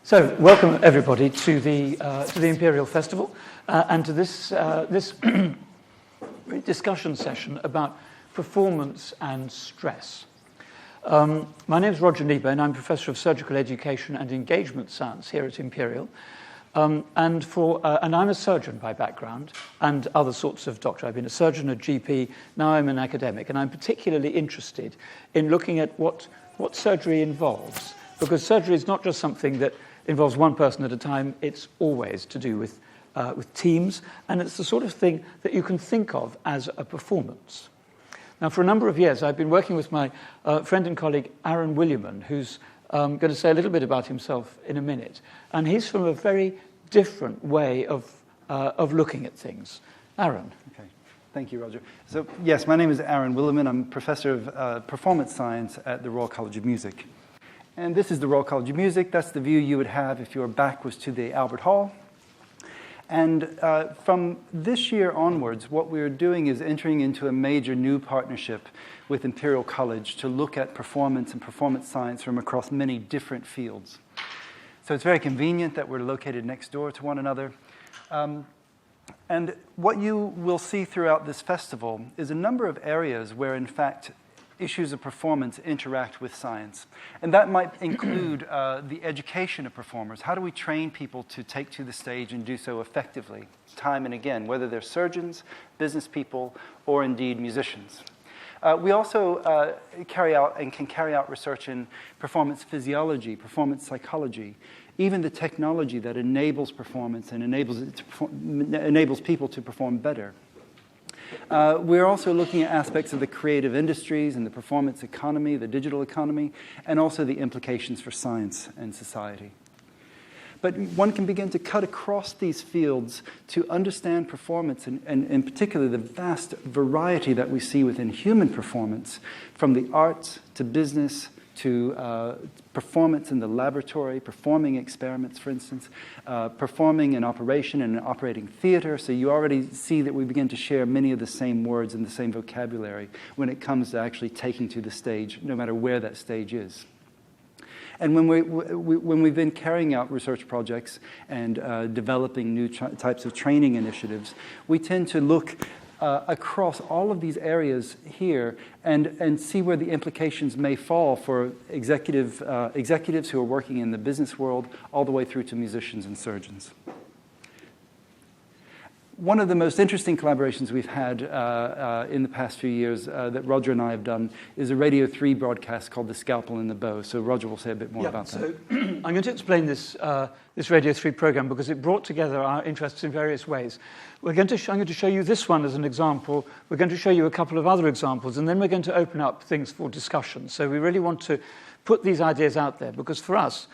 So, welcome everybody to the Imperial Festival and to this discussion session about performance and stress. My name is Roger Kneebone. I'm Professor of Surgical Education and Engagement Science here at Imperial. And I'm a surgeon by background and other sorts of doctor. I've been a surgeon, a GP, now I'm an academic, and I'm particularly interested in looking at what surgery involves, because surgery is not just something that involves one person at a time. It's always to do with teams, and it's the sort of thing that you can think of as a performance. Now, for a number of years, I've been working with my friend and colleague Aaron Williamon, who's going to say a little bit about himself in a minute. And he's from a very different way of looking at things. Aaron. Okay. Thank you, Roger. So, yes, my name is Aaron Williamon. I'm Professor of Performance Science at the Royal College of Music. And this is the Royal College of Music. That's the view you would have if your back was to the Albert Hall. And from this year onwards, what we're doing is entering into a major new partnership with Imperial College to look at performance and performance science from across many different fields. So it's very convenient that we're located next door to one another. And what you will see throughout this festival is a number of areas where, in fact, issues of performance interact with science. And that might include the education of performers. How do we train people to take to the stage and do so effectively, time and again, whether they're surgeons, business people, or indeed musicians? We also carry out research in performance physiology, performance psychology, even the technology that enables performance and enables people to perform better. We're also looking at aspects of the creative industries and the performance economy, the digital economy, and also the implications for science and society. But one can begin to cut across these fields to understand performance, and in particular the vast variety that we see within human performance, from the arts to business to performance in the laboratory, performing experiments, for instance, performing an operation in an operating theater. So you already see that we begin to share many of the same words and the same vocabulary when it comes to actually taking to the stage, no matter where that stage is. And when we've been carrying out research projects and developing new types of training initiatives, we tend to look across all of these areas here and see where the implications may fall for executives who are working in the business world, all the way through to musicians and surgeons. One of the most interesting collaborations we've had in the past few years that Roger and I have done is a Radio 3 broadcast called The Scalpel and the Bow. So Roger will say a bit more about that. So I'm going to explain this Radio 3 program because it brought together our interests in various ways. I'm going to show you this one as an example. We're going to show you a couple of other examples, and then we're going to open up things for discussion. So we really want to put these ideas out there because for us,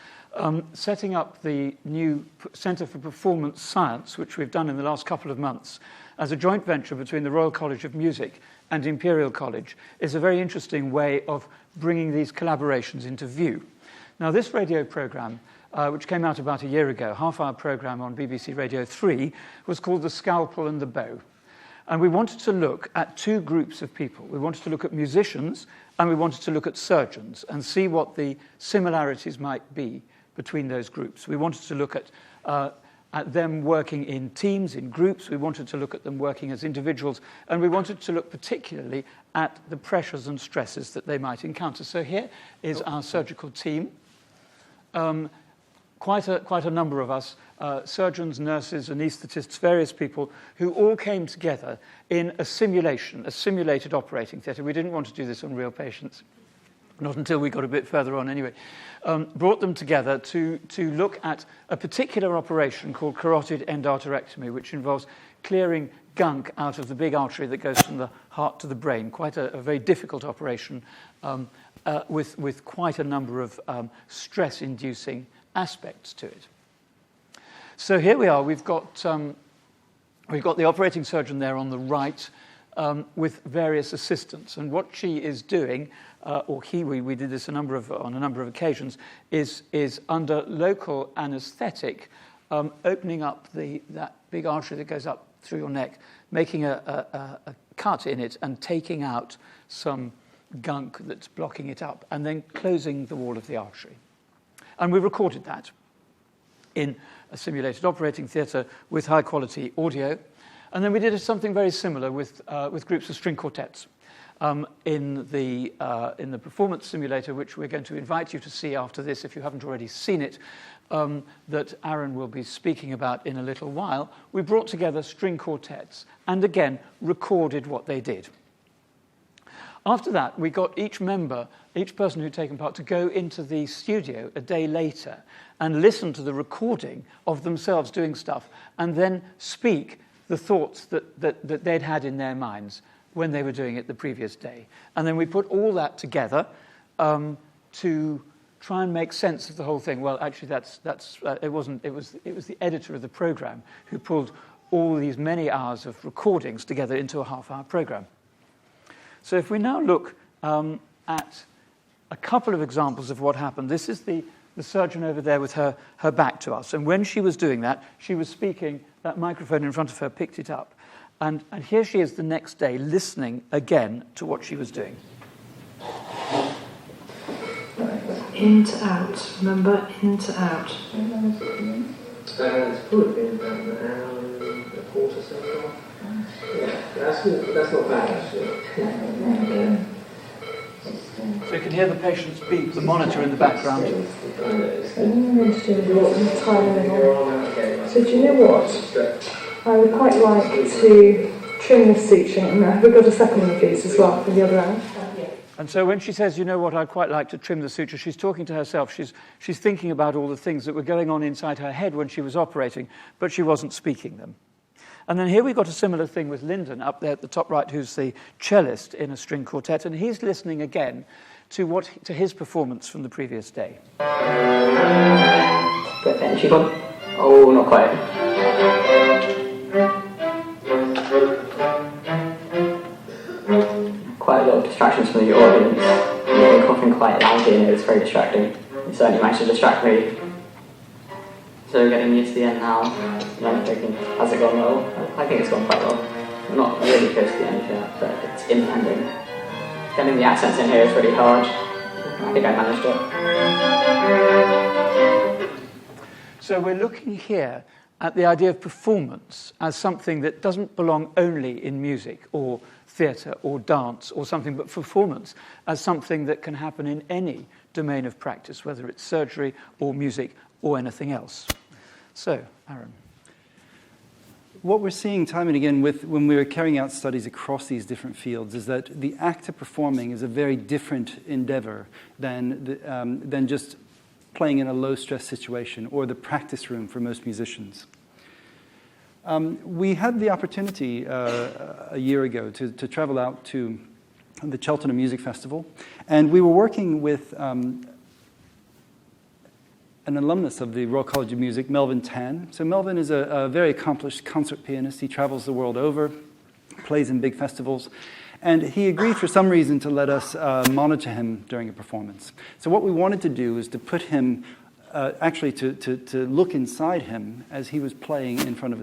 setting up the new Centre for Performance Science, which we've done in the last couple of months, as a joint venture between the Royal College of Music and Imperial College, is a very interesting way of bringing these collaborations into view. Now, this radio programme, which came out about a year ago, half-hour programme on BBC Radio 3, was called The Scalpel and the Bow. And we wanted to look at two groups of people. We wanted to look at musicians and we wanted to look at surgeons and see what the similarities might be between those groups. We wanted to look at them working in teams, in groups. We wanted to look at them working as individuals. And we wanted to look particularly at the pressures and stresses that they might encounter. So here is our surgical team. Quite a number of us, surgeons, nurses, anaesthetists, various people who all came together in a simulation, a simulated operating theatre. We didn't want to do this on real patients. Not until we got a bit further on anyway, brought them together to look at a particular operation called carotid endarterectomy, which involves clearing gunk out of the big artery that goes from the heart to the brain. Quite a very difficult operation with quite a number of stress-inducing aspects to it. So here we are. We've got the operating surgeon there on the right with various assistants, and what she is doing. We did this on a number of occasions, is under local anaesthetic, opening up that big artery that goes up through your neck, making a cut in it and taking out some gunk that's blocking it up, and then closing the wall of the artery. And we recorded that. in a simulated operating theatre with high-quality audio. And then we did something very similar with groups of string quartets in the performance simulator, which we're going to invite you to see after this, if you haven't already seen it, that Aaron will be speaking about in a little while. We brought together string quartets and, again, recorded what they did. After that, we got each person who'd taken part, to go into the studio a day later and listen to the recording of themselves doing stuff and then speak the thoughts that they'd had in their minds when they were doing it the previous day. And then we put all that together to try and make sense of the whole thing. Well, actually, it was the editor of the program who pulled all these many hours of recordings together into a half-hour program. So if we now look at a couple of examples of what happened, this is the surgeon over there with her back to us. And when she was doing that, she was speaking, that microphone in front of her picked it up. And here she is the next day listening again to what she was doing. In to out. Remember, in to out. It's probably been about an hour and a quarter, so far. Yeah, that's not bad, actually. So you can hear the patient's beep, the monitor in the background. So do you know what? I would quite like to trim this suture. Have we got a second one, please, as well, for the other end? And so when she says, you know what, I'd quite like to trim the suture, she's talking to herself. She's thinking about all the things that were going on inside her head when she was operating, but she wasn't speaking them. And then here we've got a similar thing with Lyndon up there at the top right, who's the cellist in a string quartet, and he's listening again to his performance from the previous day. But then she gone, oh, not quite. Quite a lot of distractions from the audience. You've been coughing quite loudly and it was very distracting. It certainly managed to distract me. So getting used to the end now, I'm thinking, has it gone well? I think it's gone quite well. I'm not really close to the end yet, but it's impending. Getting the accents in here is really hard. I think I managed it. So we're looking here at the idea of performance as something that doesn't belong only in music or theatre or dance or something, but performance as something that can happen in any domain of practice, whether it's surgery or music or anything else. So, Aaron. What we're seeing time and again when we're carrying out studies across these different fields is that the act of performing is a very different endeavor than just playing in a low-stress situation or the practice room for most musicians. We had the opportunity a year ago to travel out to the Cheltenham Music Festival, and we were working with an alumnus of the Royal College of Music, Melvin Tan. So Melvin is a very accomplished concert pianist. He travels the world over, plays in big festivals, and he agreed for some reason to let us monitor him during a performance. So what we wanted to do is to put him, actually to look inside him as he was playing in front of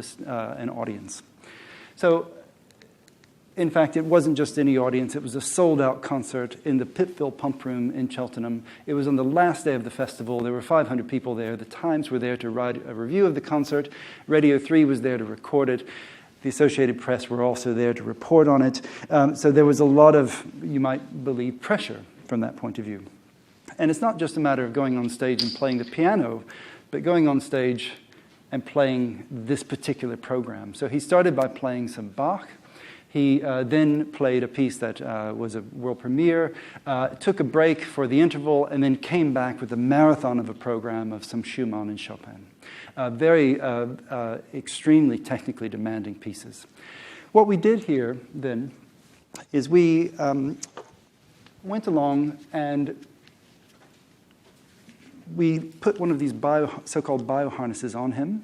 an audience. So in fact, it wasn't just any audience. It was a sold-out concert in the Pittville Pump Room in Cheltenham. It was on the last day of the festival. There were 500 people there. The Times were there to write a review of the concert. Radio 3 was there to record it. The Associated Press were also there to report on it. So there was a lot of, you might believe, pressure from that point of view. And it's not just a matter of going on stage and playing the piano, but going on stage and playing this particular program. So he started by playing some Bach. He then played a piece that was a world premiere, took a break for the interval, and then came back with a marathon of a program of some Schumann and Chopin. Very extremely technically demanding pieces. What we did here, then, is we went along and we put one of these so-called bioharnesses on him.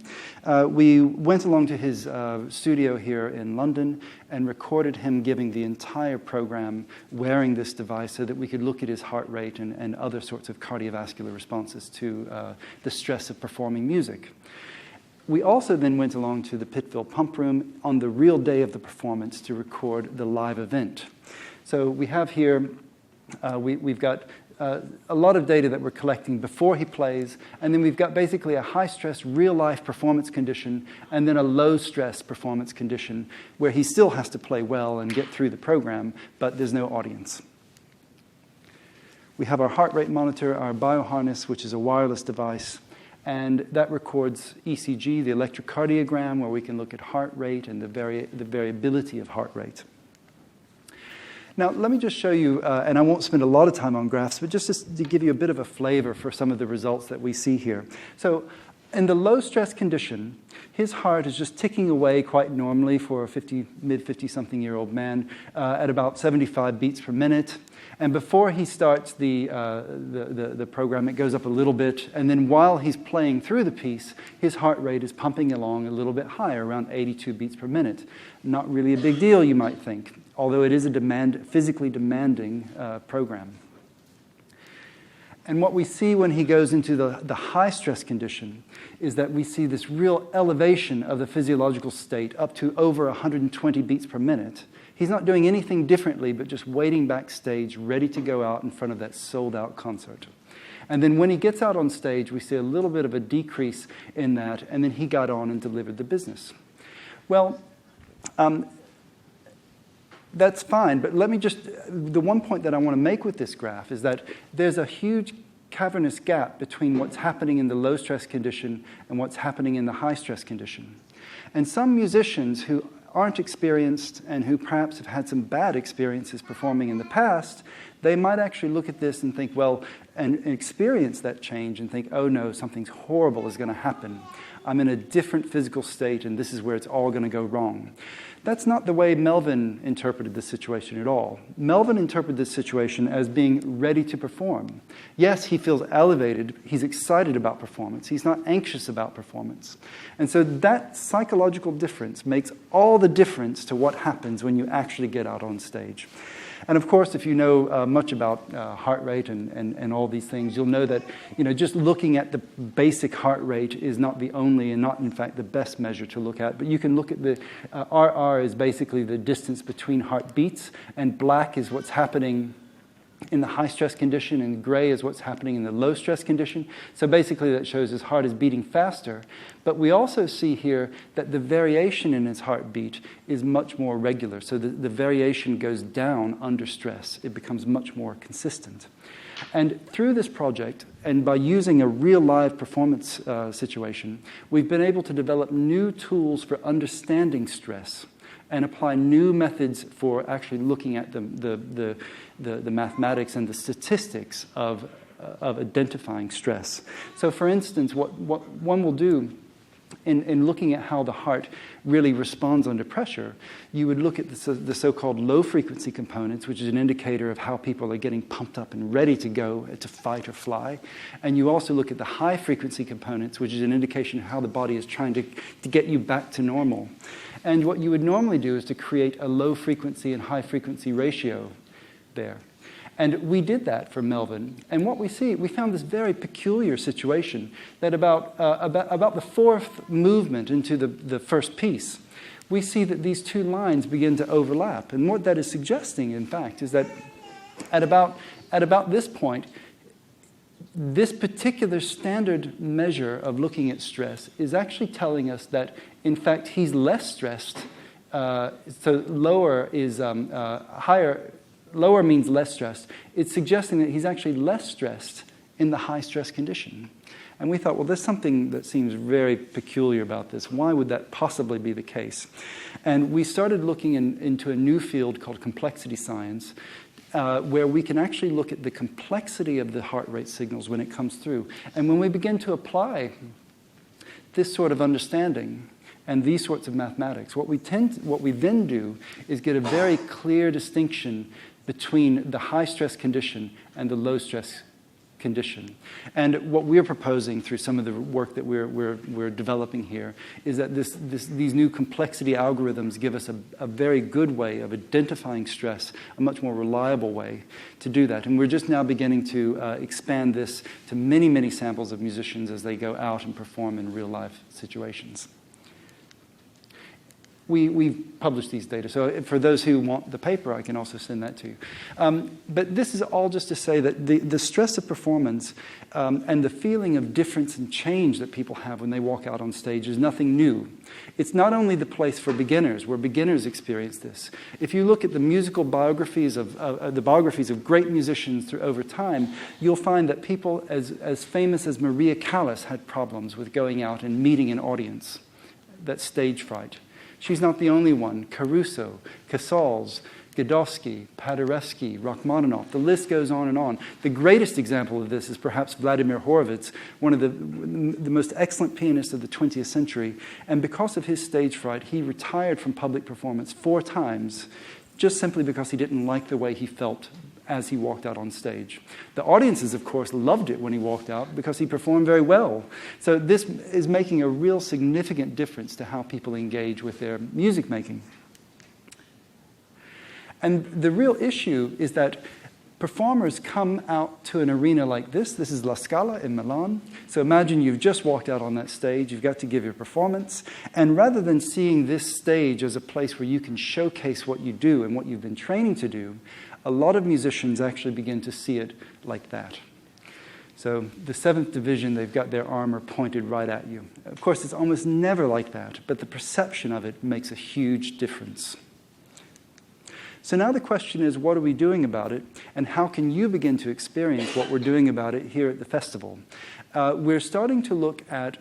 We went along to his studio here in London and recorded him giving the entire program wearing this device so that we could look at his heart rate and other sorts of cardiovascular responses to the stress of performing music. We also then went along to the Pittville Pump Room on the real day of the performance to record the live event. So we have here, we've got a lot of data that we're collecting before he plays, and then we've got basically a high-stress, real-life performance condition, and then a low-stress performance condition where he still has to play well and get through the program, but there's no audience. We have our heart rate monitor, our bioharness, which is a wireless device, and that records ECG, the electrocardiogram, where we can look at heart rate and the variability of heart rate. Now, let me just show you, and I won't spend a lot of time on graphs, but just to give you a bit of a flavor for some of the results that we see here. So in the low-stress condition, his heart is just ticking away quite normally for a mid-50-something-year-old man at about 75 beats per minute. And before he starts the program, it goes up a little bit. And then while he's playing through the piece, his heart rate is pumping along a little bit higher, around 82 beats per minute. Not really a big deal, you might think, although it is a physically demanding program. And what we see when he goes into the high-stress condition is that we see this real elevation of the physiological state up to over 120 beats per minute. He's not doing anything differently, but just waiting backstage, ready to go out in front of that sold-out concert. And then when he gets out on stage, we see a little bit of a decrease in that, and then he got on and delivered the business. Well, that's fine, but let me the one point that I want to make with this graph is that there's a huge cavernous gap between what's happening in the low-stress condition and what's happening in the high-stress condition. And some musicians who aren't experienced and who perhaps have had some bad experiences performing in the past, they might actually look at this and think, well, and experience that change and think, oh no, something horrible is going to happen. I'm in a different physical state and this is where it's all going to go wrong. That's not the way Melvin interpreted the situation at all. Melvin interpreted this situation as being ready to perform. Yes, he feels elevated. He's excited about performance. He's not anxious about performance. And so that psychological difference makes all the difference to what happens when you actually get out on stage. And of course, if you know much about heart rate and all these things, you'll know that just looking at the basic heart rate is not the only and not, in fact, the best measure to look at. But you can look at the RR is basically the distance between heartbeats, and black is what's happening in the high-stress condition, and gray is what's happening in the low-stress condition. So basically that shows his heart is beating faster. But we also see here that the variation in his heartbeat is much more regular. So the variation goes down under stress. It becomes much more consistent. And through this project, and by using a real live performance situation, we've been able to develop new tools for understanding stress and apply new methods for actually looking at the mathematics and the statistics of identifying stress. So for instance, what one will do in looking at how the heart really responds under pressure, you would look at the so-called low-frequency components, which is an indicator of how people are getting pumped up and ready to go to fight or fly. And you also look at the high-frequency components, which is an indication of how the body is trying to get you back to normal. And what you would normally do is to create a low-frequency and high-frequency ratio there. And we did that for Melvin. And what we found this very peculiar situation that about the fourth movement into the first piece, we see that these two lines begin to overlap. And what that is suggesting, in fact, is that at about this point, this particular standard measure of looking at stress is actually telling us that, in fact, he's less stressed. So lower is higher. Lower means less stressed. It's suggesting that he's actually less stressed in the high-stress condition. And we thought, well, there's something that seems very peculiar about this. Why would that possibly be the case? And we started looking into a new field called complexity science, where we can actually look at the complexity of the heart rate signals when it comes through. And when we begin to apply this sort of understanding and these sorts of mathematics, what we then do is get a very clear distinction between the high-stress condition and the low-stress condition. And what we're proposing through some of the work that we're developing here is that these new complexity algorithms give us a very good way of identifying stress, a much more reliable way to do that. And we're just now beginning to expand this to many, many samples of musicians as they go out and perform in real-life situations. We've published these data, so for those who want the paper, I can also send that to you. But this is all just to say that the stress of performance and the feeling of difference and change that people have when they walk out on stage is nothing new. It's not only the place for beginners, where beginners experience this. If you look at the musical biographies of great musicians over time, you'll find that people as famous as Maria Callas had problems with going out and meeting an audience, that stage fright. She's not the only one. Caruso, Casals, Godowsky, Paderewski, Rachmaninoff, the list goes on and on. The greatest example of this is perhaps Vladimir Horowitz, one of the most excellent pianists of the 20th century. And because of his stage fright, he retired from public performance 4 times, just simply because he didn't like the way he felt as he walked out on stage. The audiences, of course, loved it when he walked out because he performed very well. So this is making a real significant difference to how people engage with their music making. And the real issue is that performers come out to an arena like this. This is La Scala in Milan. So imagine you've just walked out on that stage. You've got to give your performance. And rather than seeing this stage as a place where you can showcase what you do and what you've been training to do, a lot of musicians actually begin to see it like that. So the 7th Division, they've got their armor pointed right at you. Of course, it's almost never like that, but the perception of it makes a huge difference. So now the question is, what are we doing about it, and how can you begin to experience what we're doing about it here at the festival? We're starting to look at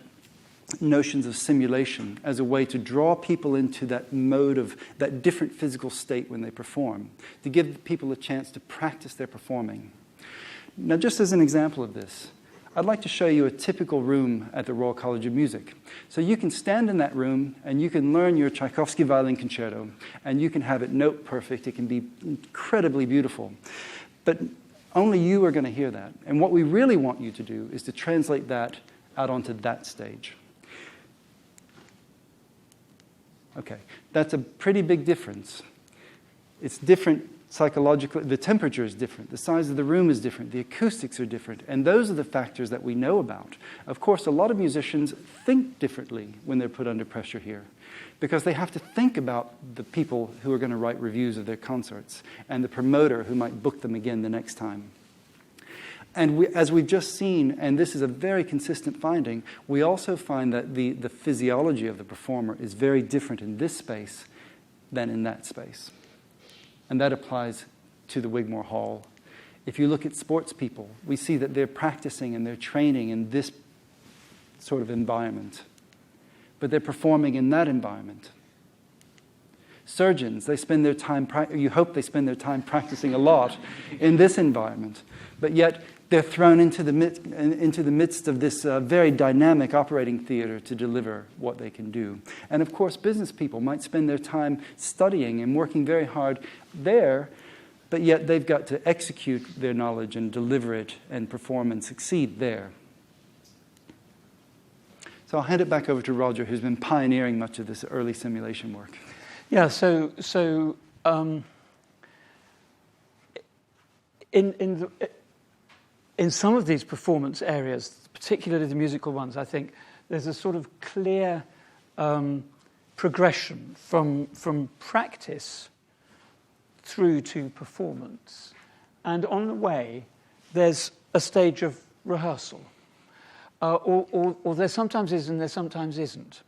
notions of simulation as a way to draw people into that mode of that different physical state when they perform, to give people a chance to practice their performing. Now, just as an example of this, I'd like to show you a typical room at the Royal College of Music. So you can stand in that room and you can learn your Tchaikovsky violin concerto, and you can have it note perfect. It can be incredibly beautiful. But only you are going to hear that. And what we really want you to do is to translate that out onto that stage. Okay, that's a pretty big difference. It's different psychologically. The temperature is different. The size of the room is different. The acoustics are different. And those are the factors that we know about. Of course, a lot of musicians think differently when they're put under pressure here, because they have to think about the people who are going to write reviews of their concerts and the promoter who might book them again the next time. And as we've just seen, and this is a very consistent finding, we also find that the physiology of the performer is very different in this space than in that space. And that applies to the Wigmore Hall. If you look at sports people, we see that they're practicing and they're training in this sort of environment, but they're performing in that environment. Surgeons, they spend their time, you hope they spend their time practicing a lot in this environment, but yet they're thrown into the midst of this very dynamic operating theater to deliver what they can do. And of course, business people might spend their time studying and working very hard there, but yet they've got to execute their knowledge and deliver it and perform and succeed there. So I'll hand it back over to Roger, who's been pioneering much of this early simulation work. Yeah, in some of these performance areas, particularly the musical ones, I think there's a sort of clear progression from practice through to performance. And on the way, there's a stage of rehearsal. Or there sometimes is and there sometimes isn't.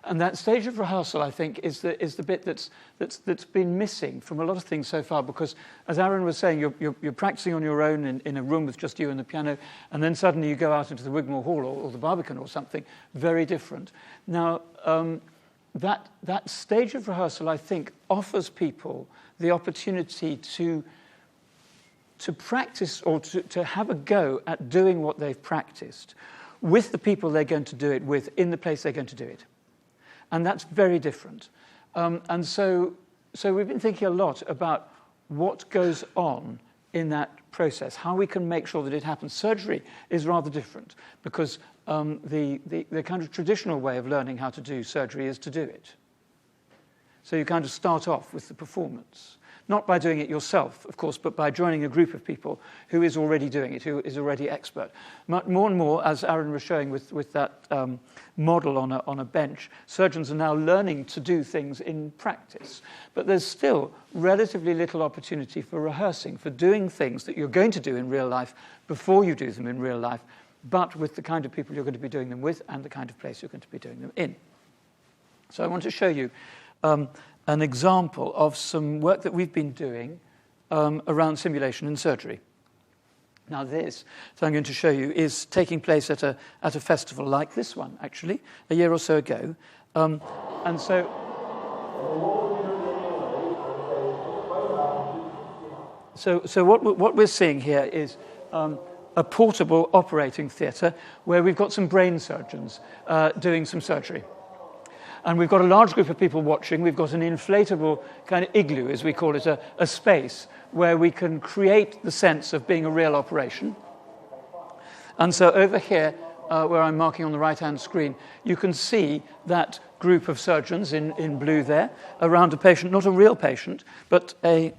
And that stage of rehearsal, I think, is the bit that's been missing from a lot of things so far. Because, as Aaron was saying, you're practicing on your own in a room with just you and the piano, and then suddenly you go out into the Wigmore Hall or the Barbican or something very different. Now, that stage of rehearsal, I think, offers people the opportunity to practice or to have a go at doing what they've practiced with the people they're going to do it with in the place they're going to do it. And that's very different. And so we've been thinking a lot about what goes on in that process, how we can make sure that it happens. Surgery is rather different because the kind of traditional way of learning how to do surgery is to do it. So you kind of start off with the performance. not by doing it yourself, of course, but by joining a group of people who is already doing it, who is already expert. More and more, as Aaron was showing with that model on a bench, surgeons are now learning to do things in practice. But there's still relatively little opportunity for rehearsing, for doing things that you're going to do in real life before you do them in real life, but with the kind of people you're going to be doing them with and the kind of place you're going to be doing them in. So I want to show you an example of some work that we've been doing around simulation in surgery. Now this, that I'm going to show you, is taking place at a festival like this one, actually, a year or so ago. And so what we're seeing here is a portable operating theatre where we've got some brain surgeons doing some surgery. And we've got a large group of people watching. We've got an inflatable kind of igloo, as we call it, a space where we can create the sense of being a real operation. And so over here, where I'm marking on the right-hand screen, you can see that group of surgeons in blue there around a patient, not a real patient, but a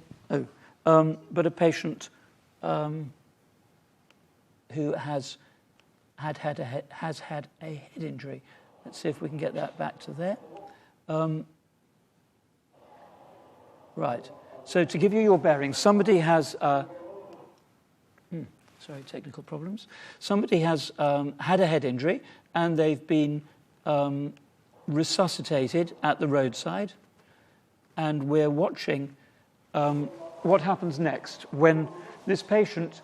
patient who has had a head injury. Let's see if we can get that back to there. Right. So to give you your bearings, somebody has... technical problems. Somebody has had a head injury, and they've been resuscitated at the roadside, and we're watching what happens next when this patient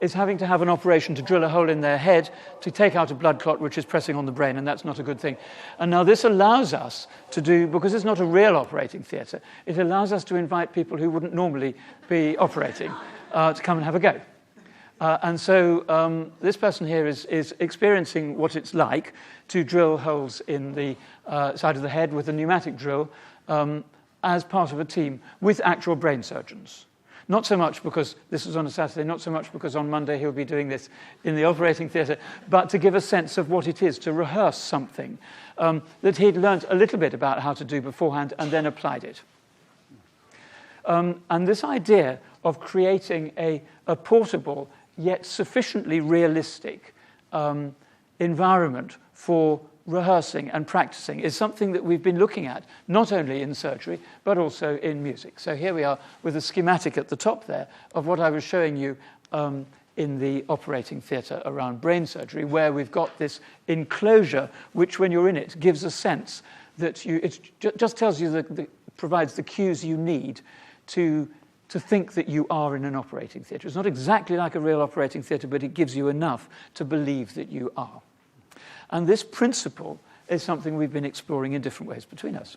is having to have an operation to drill a hole in their head to take out a blood clot which is pressing on the brain, and that's not a good thing. And now this allows us to do, because it's not a real operating theatre, it allows us to invite people who wouldn't normally be operating to come and have a go. And so this person here is experiencing what it's like to drill holes in the side of the head with a pneumatic drill as part of a team with actual brain surgeons. Not so much because this was on a Saturday, not so much because on Monday he'll be doing this in the operating theatre, but to give a sense of what it is to rehearse something that he'd learnt a little bit about how to do beforehand and then applied it. And this idea of creating a portable yet sufficiently realistic environment for rehearsing and practicing is something that we've been looking at, not only in surgery, but also in music. So here we are with a schematic at the top there of what I was showing you in the operating theatre around brain surgery, where we've got this enclosure, which when you're in it gives a sense that it just tells you, provides the cues you need to think that you are in an operating theatre. It's not exactly like a real operating theatre, but it gives you enough to believe that you are. And this principle is something we've been exploring in different ways between us.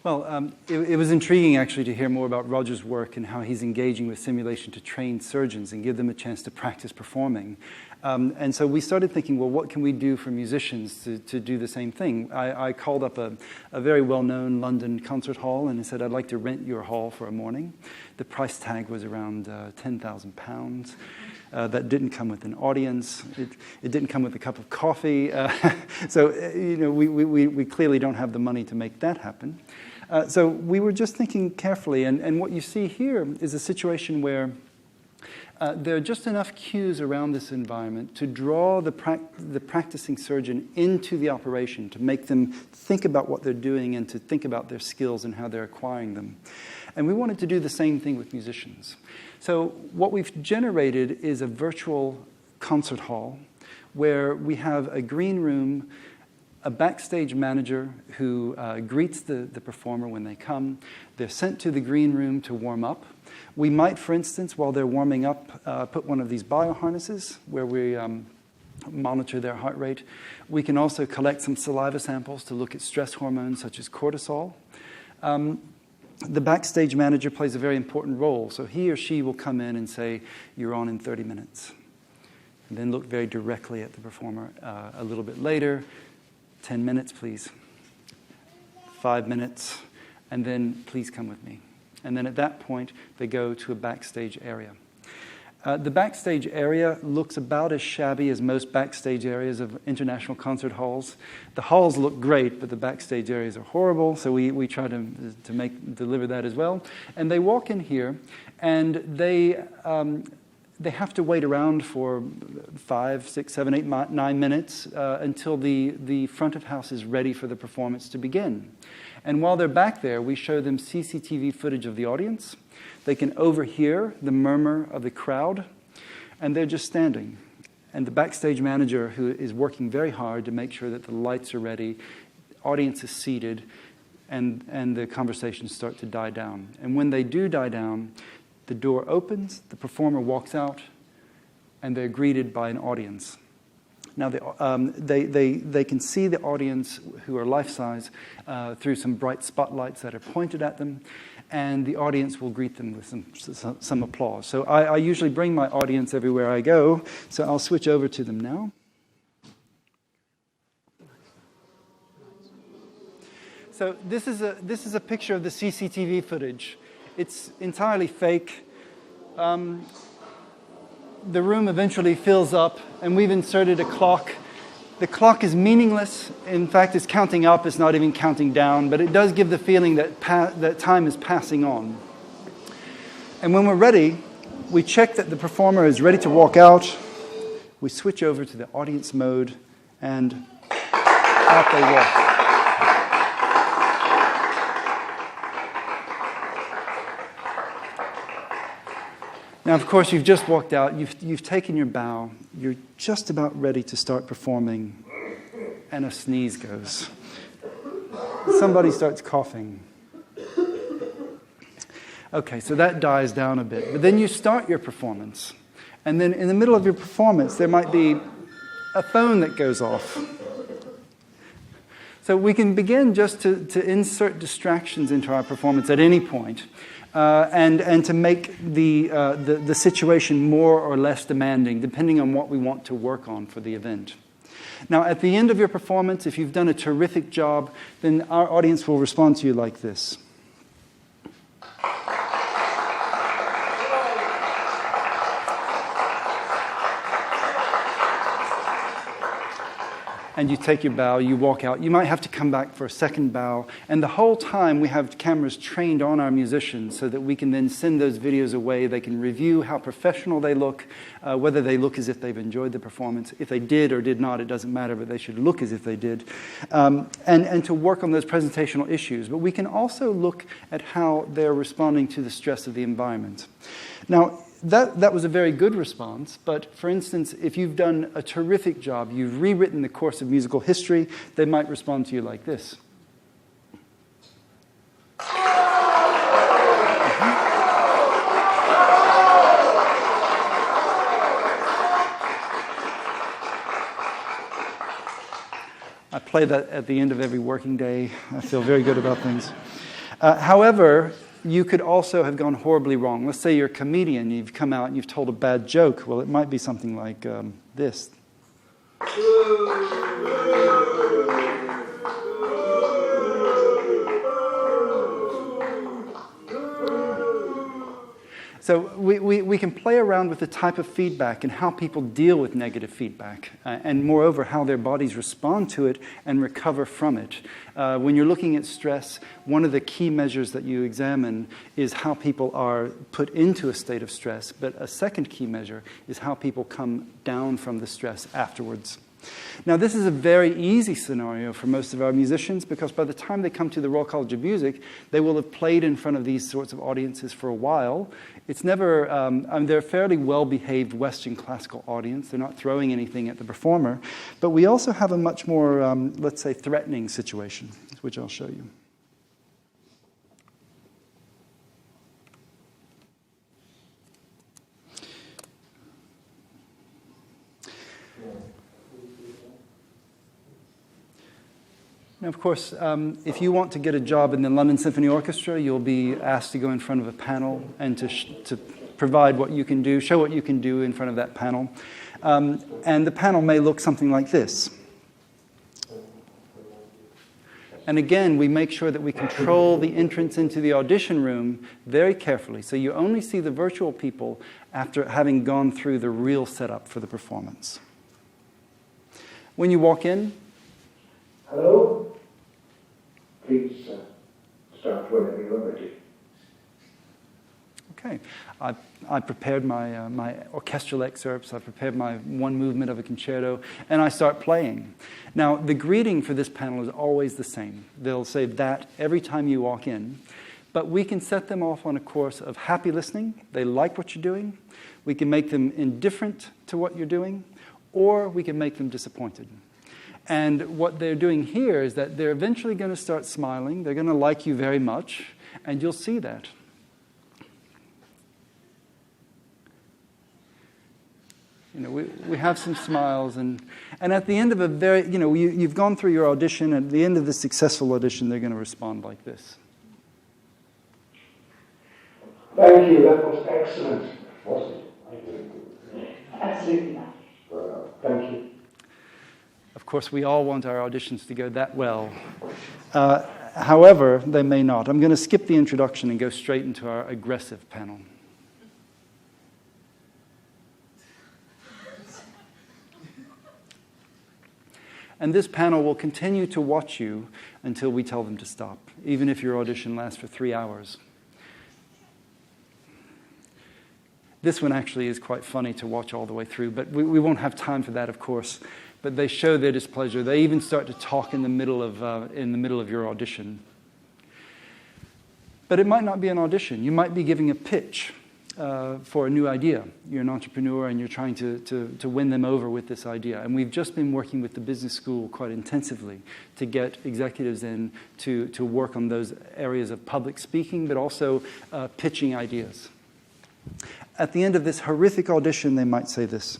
Well, it was intriguing, actually, to hear more about Roger's work and how he's engaging with simulation to train surgeons and give them a chance to practice performing. And so we started thinking, well, what can we do for musicians to do the same thing? I called up a very well-known London concert hall and I said, I'd like to rent your hall for a morning. The price tag was around £10,000. That didn't come with an audience. It didn't come with a cup of coffee. So we clearly don't have the money to make that happen. So we were just thinking carefully, and what you see here is a situation where there are just enough cues around this environment to draw the practicing surgeon into the operation, to make them think about what they're doing and to think about their skills and how they're acquiring them. And we wanted to do the same thing with musicians. So what we've generated is a virtual concert hall where we have a green room, a backstage manager who greets the performer when they come. They're sent to the green room to warm up. We might, for instance, while they're warming up, put one of these bioharnesses where we monitor their heart rate. We can also collect some saliva samples to look at stress hormones such as cortisol. The backstage manager plays a very important role. So he or she will come in and say, you're on in 30 minutes. And then look very directly at the performer a little bit later. 10 minutes, please. 5 minutes. And then please come with me. And then at that point, they go to a backstage area. The backstage area looks about as shabby as most backstage areas of international concert halls. The halls look great, but the backstage areas are horrible, so we try to deliver that as well. And they walk in here, and they have to wait around for 5, 6, 7, 8, 9 minutes until the front of house is ready for the performance to begin. And while they're back there, we show them CCTV footage of the audience. They can overhear the murmur of the crowd, and they're just standing. And the backstage manager, who is working very hard to make sure that the lights are ready, audience is seated, and the conversations start to die down. And when they do die down, the door opens, the performer walks out, and they're greeted by an audience. Now, they can see the audience, who are life-size, through some bright spotlights that are pointed at them, and the audience will greet them with some applause. So I usually bring my audience everywhere I go, so I'll switch over to them now. So this is a picture of the CCTV footage. It's entirely fake. The room eventually fills up, and we've inserted a clock. The clock is meaningless. In fact, it's counting up. It's not even counting down, but it does give the feeling that that time is passing on. And when we're ready, we check that the performer is ready to walk out. We switch over to the audience mode, and out they walk. Now, of course, you've just walked out, you've taken your bow, you're just about ready to start performing, and a sneeze goes. Somebody starts coughing. Okay, so that dies down a bit. But then you start your performance, and then in the middle of your performance, there might be a phone that goes off. So we can begin just to insert distractions into our performance at any point. And to make the situation more or less demanding, depending on what we want to work on for the event. Now, at the end of your performance, if you've done a terrific job, then our audience will respond to you like this. And you take your bow, you walk out. You might have to come back for a second bow. And the whole time we have cameras trained on our musicians so that we can then send those videos away. They can review how professional they look, whether they look as if they've enjoyed the performance. If they did or did not, it doesn't matter, but they should look as if they did. And to work on those presentational issues. But we can also look at how they're responding to the stress of the environment. Now, that was a very good response, but for instance, if you've done a terrific job, you've rewritten the course of musical history, they might respond to you like this. I play that at the end of every working day. I feel very good about things. However, you could also have gone horribly wrong. Let's say you're a comedian, you've come out and you've told a bad joke. Well, it might be something like this. So we can play around with the type of feedback and how people deal with negative feedback, and moreover, how their bodies respond to it and recover from it. When you're looking at stress, one of the key measures that you examine is how people are put into a state of stress, but a second key measure is how people come down from the stress afterwards. Now, this is a very easy scenario for most of our musicians because by the time they come to the Royal College of Music, they will have played in front of these sorts of audiences for a while. It's never, they're a fairly well-behaved Western classical audience. They're not throwing anything at the performer. But we also have a much more, let's say, threatening situation, which I'll show you. Now, of course, if you want to get a job in the London Symphony Orchestra, you'll be asked to go in front of a panel and to provide what you can do, show what you can do in front of that panel. And the panel may look something like this. And again, we make sure that we control the entrance into the audition room very carefully. So you only see the virtual people after having gone through the real setup for the performance. When you walk in, hello? Please start whenever you're ready. Okay. I prepared my orchestral excerpts, I prepared my one movement of a concerto, and I start playing. Now, the greeting for this panel is always the same. They'll say that every time you walk in, but we can set them off on a course of happy listening. They like what you're doing. We can make them indifferent to what you're doing, or we can make them disappointed. And what they're doing here is that they're eventually going to start smiling. They're going to like you very much, and you'll see that. You know, we have some smiles, and at the end of a very, you know, you've gone through your audition, and at the end of the successful audition, they're going to respond like this. Thank you, that was excellent, wasn't it? Absolutely. Thank you. Of course, we all want our auditions to go that well. However, they may not. I'm going to skip the introduction and go straight into our aggressive panel. And this panel will continue to watch you until we tell them to stop, even if your audition lasts for 3 hours. This one actually is quite funny to watch all the way through, but we won't have time for that, of course. But they show their displeasure. They even start to talk in the middle of your audition. But it might not be an audition. You might be giving a pitch for a new idea. You're an entrepreneur and you're trying to win them over with this idea. And we've just been working with the business school quite intensively to get executives in to work on those areas of public speaking, but also pitching ideas. At the end of this horrific audition, they might say this.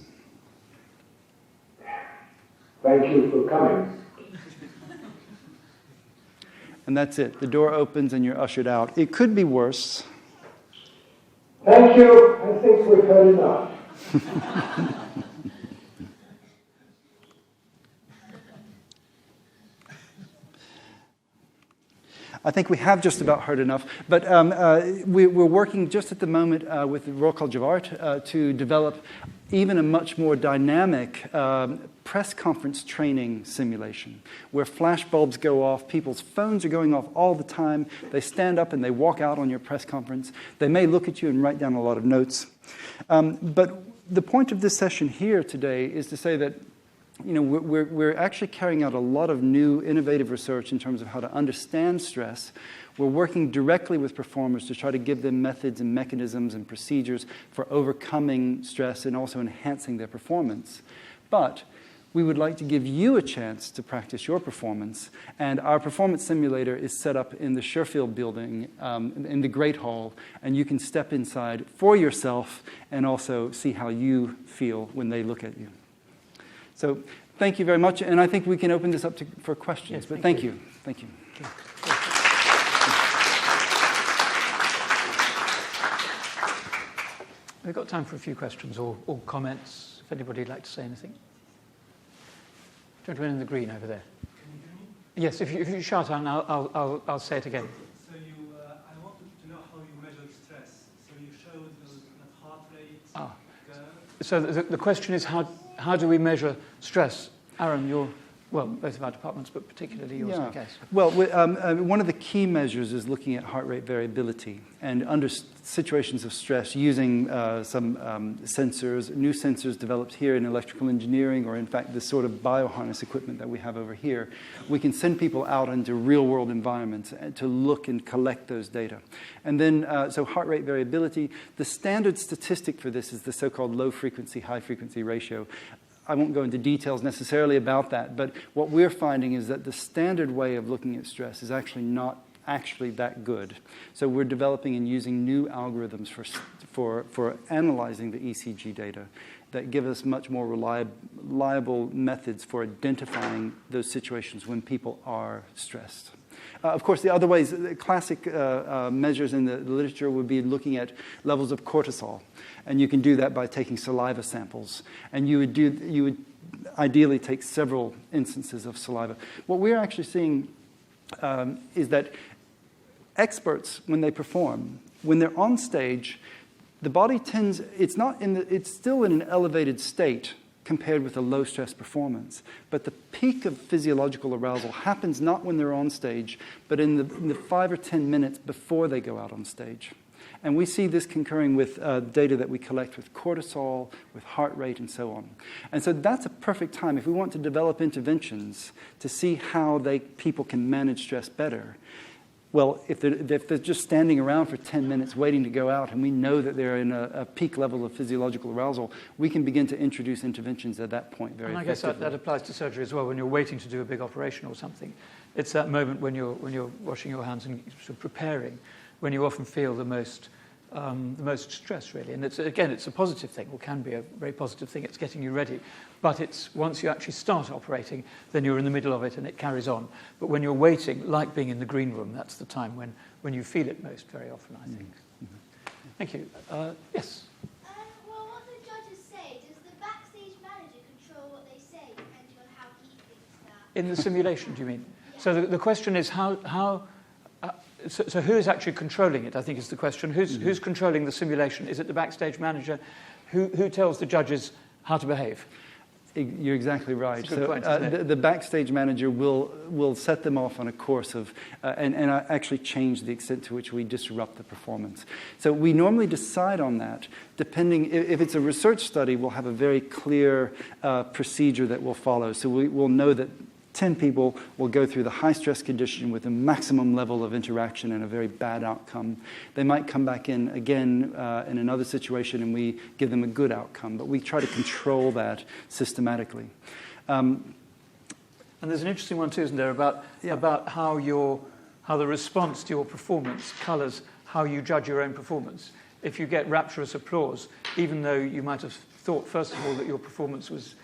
Thank you for coming. And that's it. The door opens and you're ushered out. It could be worse. Thank you. I think we've heard enough. I think we have just about heard enough, but we're working just at the moment with the Royal College of Art to develop even a much more dynamic press conference training simulation, where flash bulbs go off, people's phones are going off all the time, they stand up and they walk out on your press conference. They may look at you and write down a lot of notes. But the point of this session here today is to say that we're actually carrying out a lot of new innovative research in terms of how to understand stress. We're working directly with performers to try to give them methods and mechanisms and procedures for overcoming stress and also enhancing their performance. But we would like to give you a chance to practice your performance. And our performance simulator is set up in the Sherfield building in the Great Hall. And you can step inside for yourself and also see how you feel when they look at you. So thank you very much, and I think we can open this up for questions. Yes, but thank you. Thank you. We've got time for a few questions or comments, if anybody would like to say anything. Gentleman in the green over there. Can you hear me? Yes, if you shout out, I'll say it again. So I wanted to know how you measure stress. So you showed that heart rate. So the question is, how do we measure stress? Aaron, you're, well, both of our departments, but particularly yours, I guess. Well, one of the key measures is looking at heart rate variability and under situations of stress using some sensors, new sensors developed here in electrical engineering, or in fact this sort of bioharness equipment that we have over here. We can send people out into real-world environments to look and collect those data. And then, so heart rate variability, the standard statistic for this is the so-called low-frequency, high-frequency ratio. I won't go into details necessarily about that, but what we're finding is that the standard way of looking at stress is actually not actually that good. So we're developing and using new algorithms for analyzing the ECG data that give us much more reliable methods for identifying those situations when people are stressed. Of course, the other ways, the classic measures in the literature would be looking at levels of cortisol. And you can do that by taking saliva samples. And you would ideally take several instances of saliva. What we're actually seeing is that experts, when they perform, when they're on stage, the body tends, it's still in an elevated state compared with a low-stress performance. But the peak of physiological arousal happens not when they're on stage, but in the 5 or 10 minutes before they go out on stage. And we see this concurring with data that we collect with cortisol, with heart rate, and so on. And so that's a perfect time if we want to develop interventions to see how people can manage stress better. Well, if they're just standing around for 10 minutes waiting to go out and we know that they're in a peak level of physiological arousal, we can begin to introduce interventions at that point very effectively. And I guess that applies to surgery as well. When you're waiting to do a big operation or something, it's that moment when you're washing your hands and sort of preparing, when you often feel the most stress, really. And it's a positive thing, or can be a very positive thing. It's getting you ready. But it's once you actually start operating, then you're in the middle of it and it carries on. But when you're waiting, like being in the green room, that's the time when you feel it most very often, I think. Mm-hmm. Thank you. Yes? Well, what the judges say, does the backstage manager control what they say depending on how he thinks that? In the simulation, do you mean? Yeah. So the question is so who is actually controlling it, I think is the question. Who's controlling the simulation? Is it the backstage manager? Who tells the judges how to behave? You're exactly right. That's a good point, isn't it? The backstage manager will set them off on a course of, and actually change the extent to which we disrupt the performance. So we normally decide on that, depending, if it's a research study, we'll have a very clear procedure that we'll follow. So we'll know that 10 people will go through the high-stress condition with a maximum level of interaction and a very bad outcome. They might come back in again in another situation and we give them a good outcome, but we try to control that systematically. And there's an interesting one too, isn't there, about how the response to your performance colours how you judge your own performance. If you get rapturous applause, even though you might have thought, first of all, that your performance was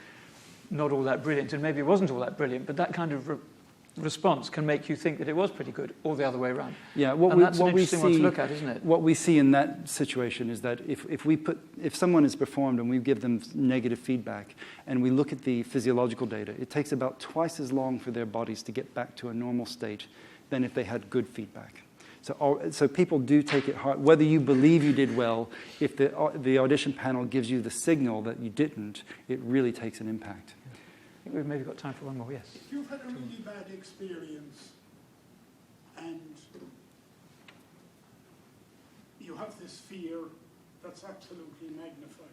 not all that brilliant, and maybe it wasn't all that brilliant, but that kind of response can make you think that it was pretty good, or the other way around. Yeah, that's an interesting one to look at, isn't it? What we see in that situation is that if someone has performed and we give them negative feedback, and we look at the physiological data, it takes about twice as long for their bodies to get back to a normal state than if they had good feedback. So people do take it hard. Whether you believe you did well, if the audition panel gives you the signal that you didn't, it really takes an impact. I think we've maybe got time for one more, yes. If you've had a really bad experience and you have this fear that's absolutely magnified,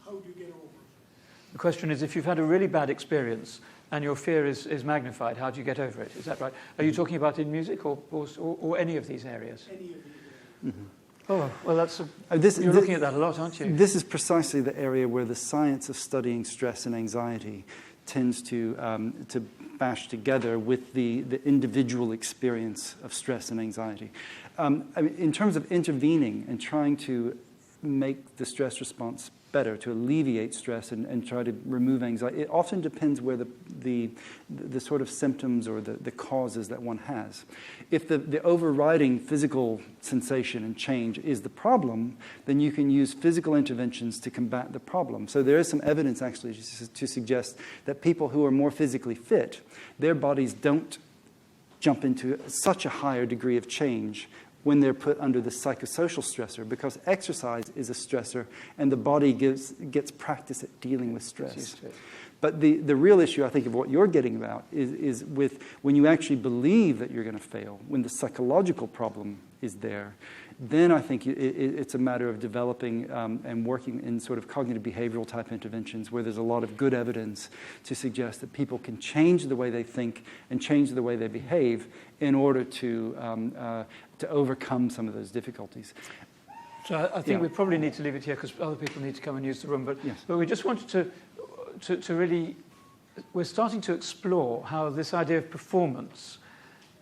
how do you get over it? The question is, if you've had a really bad experience and your fear is magnified, how do you get over it? Is that right? Are you talking about in music or any of these areas? Any of these areas. Mm-hmm. Oh, well, you're looking at that a lot, aren't you? This is precisely the area where the science of studying stress and anxiety tends to bash together with the individual experience of stress and anxiety. In terms of intervening and trying to make the stress response better, to alleviate stress and try to remove anxiety, it often depends where the sort of symptoms or the causes that one has. If the overriding physical sensation and change is the problem, then you can use physical interventions to combat the problem. So there is some evidence actually to suggest that people who are more physically fit, their bodies don't jump into such a higher degree of change when they're put under the psychosocial stressor, because exercise is a stressor and the body gets practice at dealing with stress. But the real issue, I think, of what you're getting about is with when you actually believe that you're going to fail, when the psychological problem is there, then I think it's a matter of developing and working in sort of cognitive behavioral type interventions where there's a lot of good evidence to suggest that people can change the way they think and change the way they behave in order to overcome some of those difficulties. So I think we probably need to leave it here because other people need to come and use the room. But, yes. But we just wanted to really, we're starting to explore how this idea of performance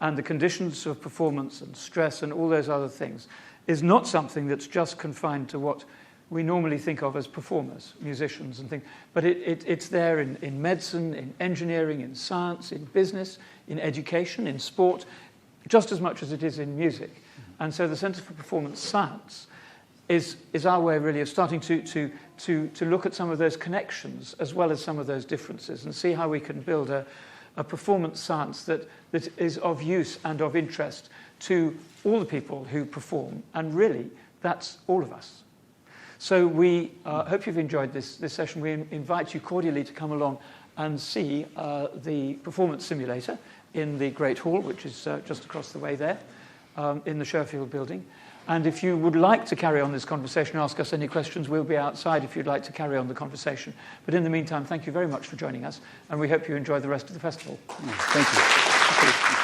and the conditions of performance and stress and all those other things is not something that's just confined to what we normally think of as performers, musicians and things. But it's there in medicine, in engineering, in science, in business, in education, in sport, just as much as it is in music. Mm-hmm. And so the Centre for Performance Science is our way really of starting to look at some of those connections as well as some of those differences and see how we can build a a performance science that is of use and of interest to all the people who perform, and really, that's all of us. So we hope you've enjoyed this session. We invite you cordially to come along and see the performance simulator in the Great Hall, which is just across the way there, in the Sherfield building. And if you would like to carry on this conversation, ask us any questions, we'll be outside if you'd like to carry on the conversation. But in the meantime, thank you very much for joining us, and we hope you enjoy the rest of the festival. Thank you. Thank you.